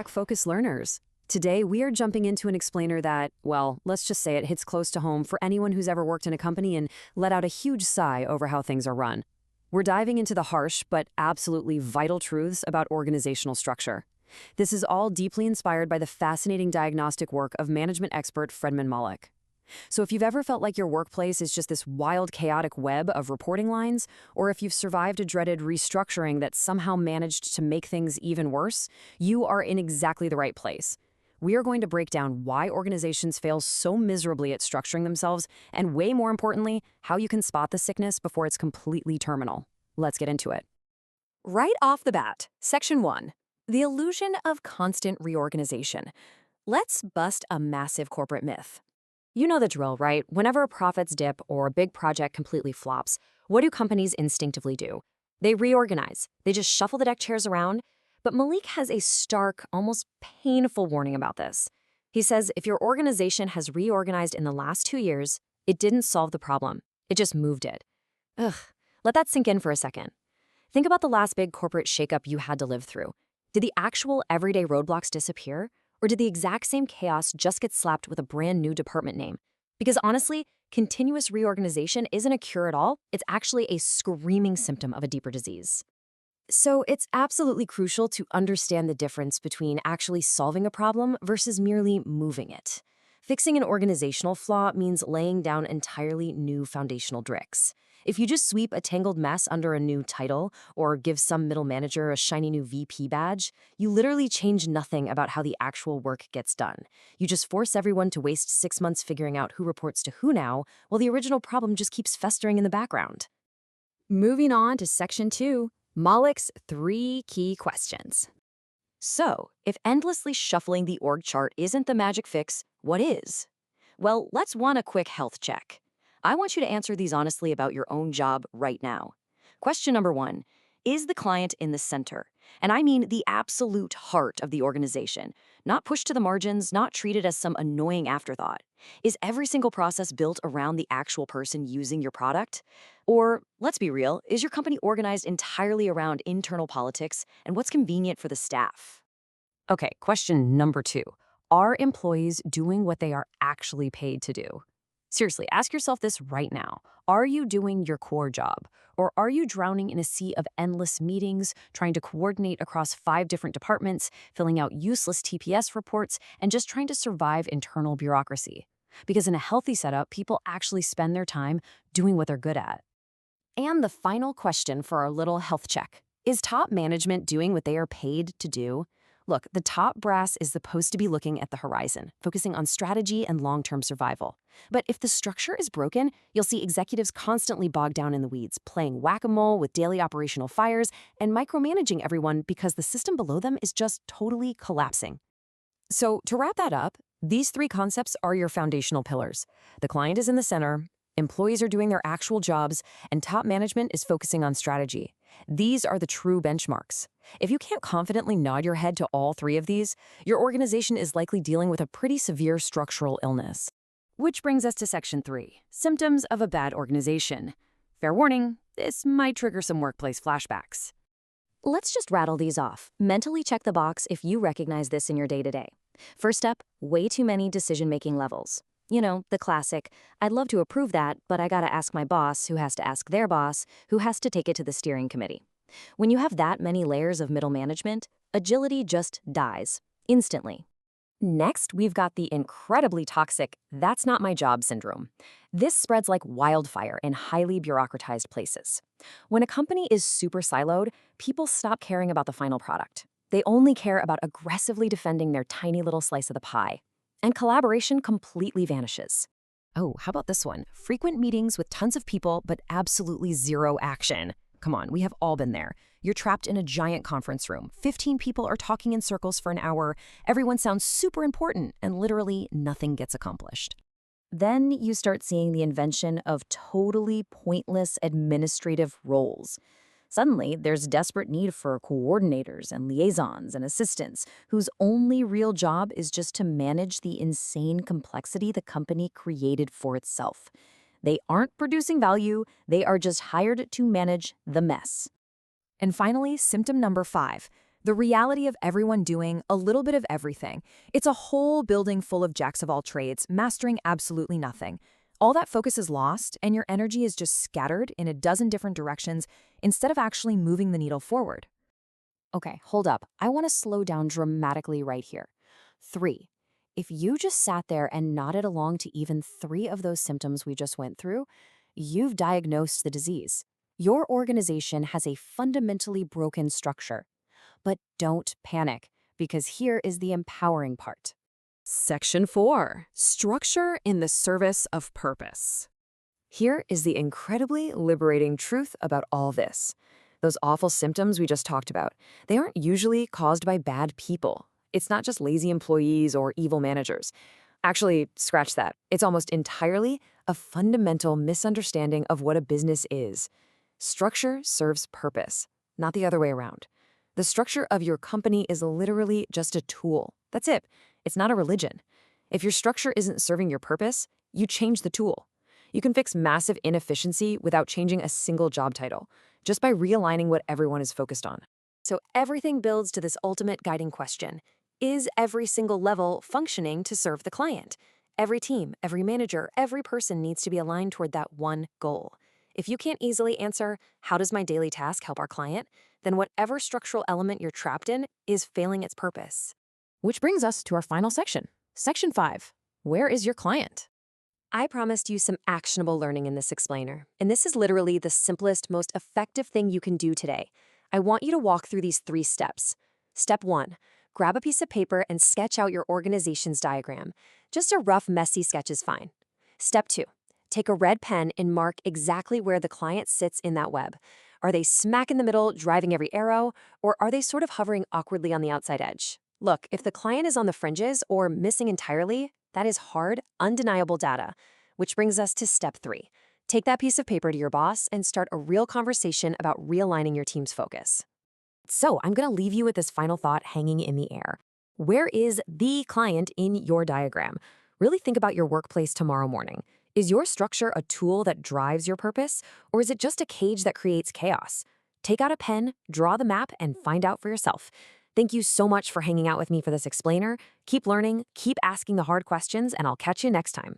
back, focused learners. Today, we are jumping into an explainer that, well, let's just say it hits close to home for anyone who's ever worked in a company and let out a huge sigh over how things are run. We're diving into the harsh but absolutely vital truths about organizational structure. This is all deeply inspired by the fascinating diagnostic work of management expert Fredman Malik. So if you've ever felt like your workplace is just this wild, chaotic web of reporting lines, or if you've survived a dreaded restructuring that somehow managed to make things even worse, you are in exactly the right place. We are going to break down why organizations fail so miserably at structuring themselves, and way more importantly, how you can spot the sickness before it's completely terminal. Let's get into it. Right off the bat, Section 1, the illusion of constant reorganization. Let's bust a massive corporate myth. You know the drill, right? Whenever profits dip or a big project completely flops, what do companies instinctively do? They reorganize. They just shuffle the deck chairs around. But Malik has a stark, almost painful warning about this. He says if your organization has reorganized in the last 2 years, it didn't solve the problem. It just moved it. Ugh, let that sink in for a second. Think about the last big corporate shakeup you had to live through. Did the actual everyday roadblocks disappear? Or did the exact same chaos just get slapped with a brand new department name? Because honestly, continuous reorganization isn't a cure at all. It's actually a screaming symptom of a deeper disease. So it's absolutely crucial to understand the difference between actually solving a problem versus merely moving it. Fixing an organizational flaw means laying down entirely new foundational bricks. If you just sweep a tangled mess under a new title or give some middle manager a shiny new VP badge, you literally change nothing about how the actual work gets done. You just force everyone to waste 6 months figuring out who reports to who now, while the original problem just keeps festering in the background. Moving on to Section 2, Malik's 3 key questions. So, if endlessly shuffling the org chart isn't the magic fix, what is? Well, let's run a quick health check. I want you to answer these honestly about your own job right now. Question number 1, is the client in the center? And I mean the absolute heart of the organization, not pushed to the margins, not treated as some annoying afterthought. Is every single process built around the actual person using your product? Or, let's be real, is your company organized entirely around internal politics and what's convenient for the staff? Okay, question number 2. Are employees doing what they are actually paid to do? Seriously, ask yourself this right now. Are you doing your core job? Or are you drowning in a sea of endless meetings, trying to coordinate across 5 different departments, filling out useless TPS reports, and just trying to survive internal bureaucracy? Because in a healthy setup, people actually spend their time doing what they're good at. And the final question for our little health check. Is top management doing what they are paid to do? Look, the top brass is supposed to be looking at the horizon, focusing on strategy and long-term survival. But if the structure is broken, you'll see executives constantly bogged down in the weeds, playing whack-a-mole with daily operational fires and micromanaging everyone because the system below them is just totally collapsing. So to wrap that up, these 3 concepts are your foundational pillars. The client is in the center, employees are doing their actual jobs, and top management is focusing on strategy. These are the true benchmarks. If you can't confidently nod your head to all 3 of these, your organization is likely dealing with a pretty severe structural illness. Which brings us to Section 3, symptoms of a bad organization. Fair warning, this might trigger some workplace flashbacks. Let's just rattle these off. Mentally check the box if you recognize this in your day-to-day. First up, way too many decision-making levels. You know, the classic, I'd love to approve that, but I gotta ask my boss, who has to ask their boss, who has to take it to the steering committee. When you have that many layers of middle management, agility just dies, instantly. Next, we've got the incredibly toxic, that's not my job syndrome. This spreads like wildfire in highly bureaucratized places. When a company is super siloed, people stop caring about the final product. They only care about aggressively defending their tiny little slice of the pie. And collaboration completely vanishes. Oh, how about this one? Frequent meetings with tons of people, but absolutely zero action. Come on, we have all been there. You're trapped in a giant conference room. 15 people are talking in circles for an hour. Everyone sounds super important, and literally nothing gets accomplished. Then you start seeing the invention of totally pointless administrative roles. Suddenly, there's desperate need for coordinators and liaisons and assistants whose only real job is just to manage the insane complexity the company created for itself. They aren't producing value, they are just hired to manage the mess. And finally, symptom number 5, The reality of everyone doing a little bit of everything. It's a whole building full of jacks of all trades, mastering absolutely nothing. All that focus is lost, and your energy is just scattered in a dozen different directions instead of actually moving the needle forward. Okay, hold up. I want to slow down dramatically right here. 3. If you just sat there and nodded along to even 3 of those symptoms we just went through, you've diagnosed the disease. Your organization has a fundamentally broken structure. But don't panic, because here is the empowering part. Section 4. Structure in the service of purpose. Here is the incredibly liberating truth about all this. Those awful symptoms we just talked about, they aren't usually caused by bad people. It's not just lazy employees or evil managers. Actually, scratch that. It's almost entirely a fundamental misunderstanding of what a business is. Structure serves purpose, not the other way around. The structure of your company is literally just a tool. That's it. It's not a religion. If your structure isn't serving your purpose, you change the tool. You can fix massive inefficiency without changing a single job title, just by realigning what everyone is focused on. So everything builds to this ultimate guiding question. Is every single level functioning to serve the client? Every team, every manager, every person needs to be aligned toward that one goal. If you can't easily answer, how does my daily task help our client? Then whatever structural element you're trapped in is failing its purpose. Which brings us to our final section. Section 5. Where is your client? I promised you some actionable learning in this explainer, and this is literally the simplest, most effective thing you can do today. I want you to walk through these 3 steps. Step 1, grab a piece of paper and sketch out your organization's diagram. Just a rough, messy sketch is fine. Step 2, take a red pen and mark exactly where the client sits in that web. Are they smack in the middle, driving every arrow, or are they sort of hovering awkwardly on the outside edge? Look, if the client is on the fringes or missing entirely, that is hard, undeniable data. Which brings us to step 3. Take that piece of paper to your boss and start a real conversation about realigning your team's focus. So I'm going to leave you with this final thought hanging in the air. Where is the client in your diagram? Really think about your workplace tomorrow morning. Is your structure a tool that drives your purpose, or is it just a cage that creates chaos? Take out a pen, draw the map, and find out for yourself. Thank you so much for hanging out with me for this explainer. Keep learning, keep asking the hard questions, and I'll catch you next time.